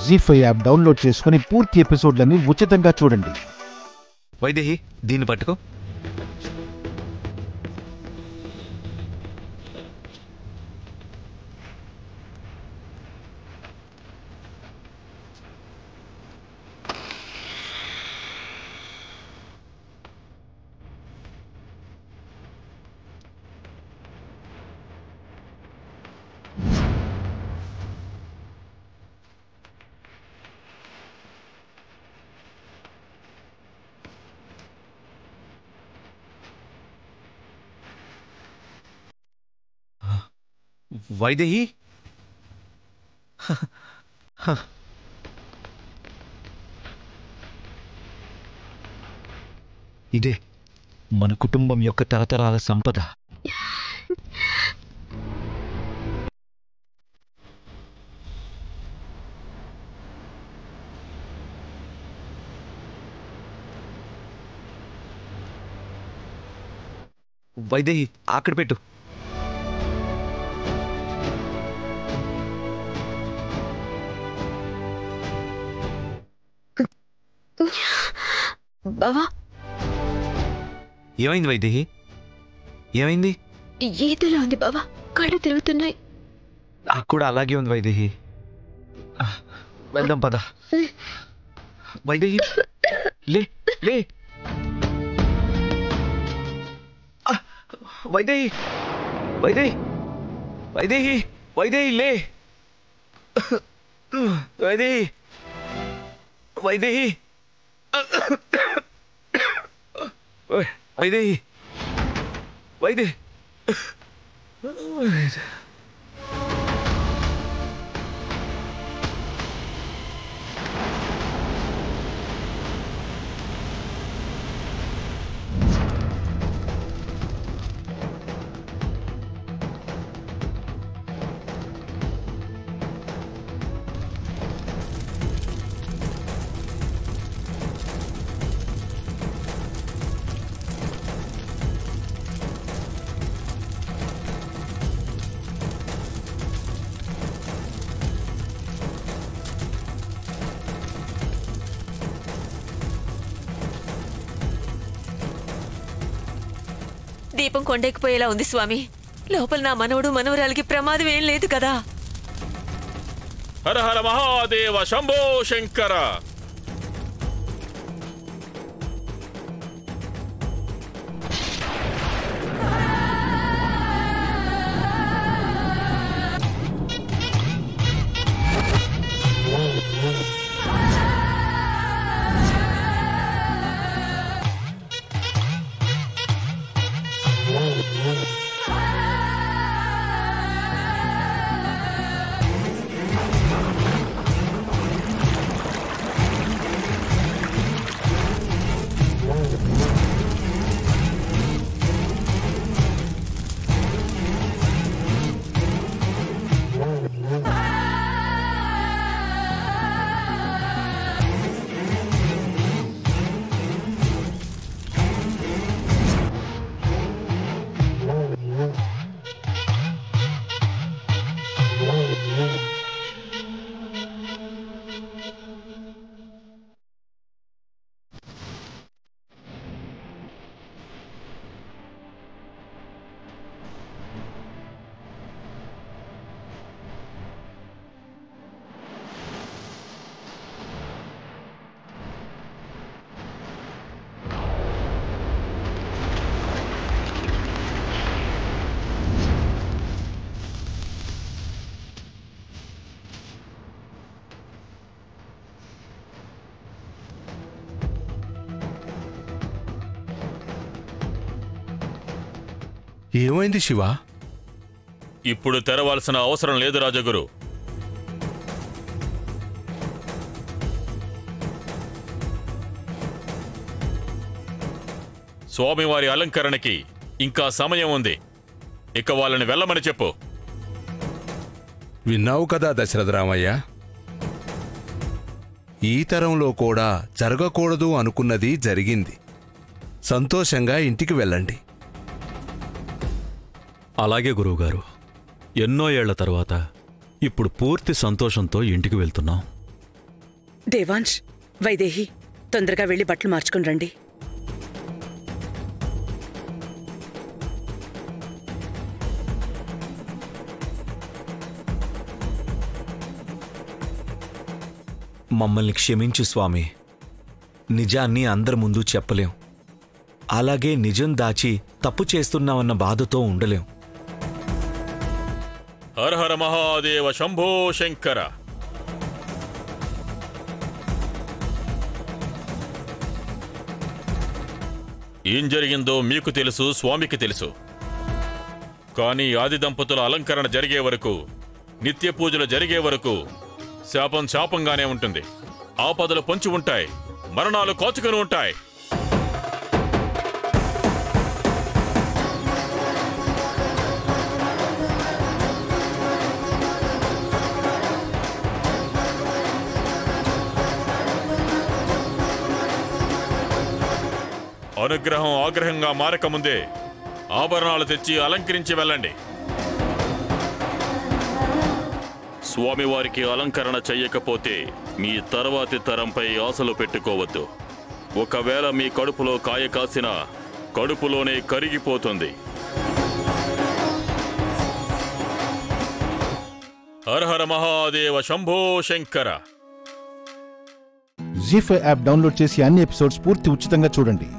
జీ5 app download చేసుకుని పూర్తి ఎపిసోడ్లని ఉచితంగా చూడండి. వైదేహి, దీన్ని పట్టుకో. వైదేహి, ఇదే మన కుటుంబం యొక్క తరతరాల సంపద. వైదేహి, అక్కడ పెట్టు. బావా, ఏమైంది వైదేహి? ఏమైంది? ఏదోలా ఉంది బావా, కళ్ళు తిరుగుతున్నాయి. నాకు కూడా అలాగే ఉంది వైదేహి. వెళ్దాం పద. వైదేహి, లే లే. వైదేహి, వైదేహి, వైదేహి, వైదేహి, లే. వైదేహి, వైదేహి, వైదేహి, వైదేహి. దీపం కొండెక్కిపోయేలా ఉంది స్వామి. లోపల నా మనవడు మనవరాలకి ప్రమాదం ఏం లేదు కదా? హర హర మహాదేవ శంభో శంకర. ఏమైంది శివ? ఇప్పుడు తెరవాల్సిన అవసరం లేదు రాజగురు. స్వామివారి అలంకరణకి ఇంకా సమయం ఉంది. ఇక వాళ్ళని వెళ్ళమని చెప్పు. విన్నావు కదా దశరథరామయ్య, ఈ తరంలో కూడా జరగకూడదు అనుకున్నది జరిగింది. సంతోషంగా ఇంటికి వెళ్ళండి. అలాగే గురువుగారు, ఎన్నో ఏళ్ల తర్వాత ఇప్పుడు పూర్తి సంతోషంతో ఇంటికి వెళ్తున్నాం. దేవాంశ్, వైదేహి, తొందరగా వెళ్ళి బట్టలు మార్చుకుని రండి. మమ్మల్ని క్షమించు స్వామి. నిజాన్ని అందరి ముందు చెప్పలేం. అలాగే నిజం దాచి తప్పు చేస్తున్నామన్న బాధతో ఉండలేం. హర హర మహాదేవ శంభో శంకర. ఏం జరిగిందో మీకు తెలుసు, స్వామికి తెలుసు. కానీ ఆది దంపతుల అలంకరణ జరిగే వరకు, నిత్య పూజలు జరిగే వరకు శాపం శాపంగానే ఉంటుంది. ఆపదలు పొంచి ఉంటాయి, మరణాలు కోచుకొని ఉంటాయి. అనుగ్రహం ఆగ్రహంగా మారకముందే ఆభరణాలు తెచ్చి అలంకరించి వెళ్ళండి. స్వామివారికి అలంకరణ చెయ్యకపోతే మీ తర్వాతి తరంపై ఆశలు పెట్టుకోవద్దు. ఒకవేళ మీ కడుపులో కాయ కాసినా కడుపులోనే కరిగిపోతుంది. హర హర మహాదేవ శంభో శంకర. జీ5 యాప్ డౌన్లోడ్ చేసి అన్ని ఎపిసోడ్స్ పూర్తి ఉచితంగా చూడండి.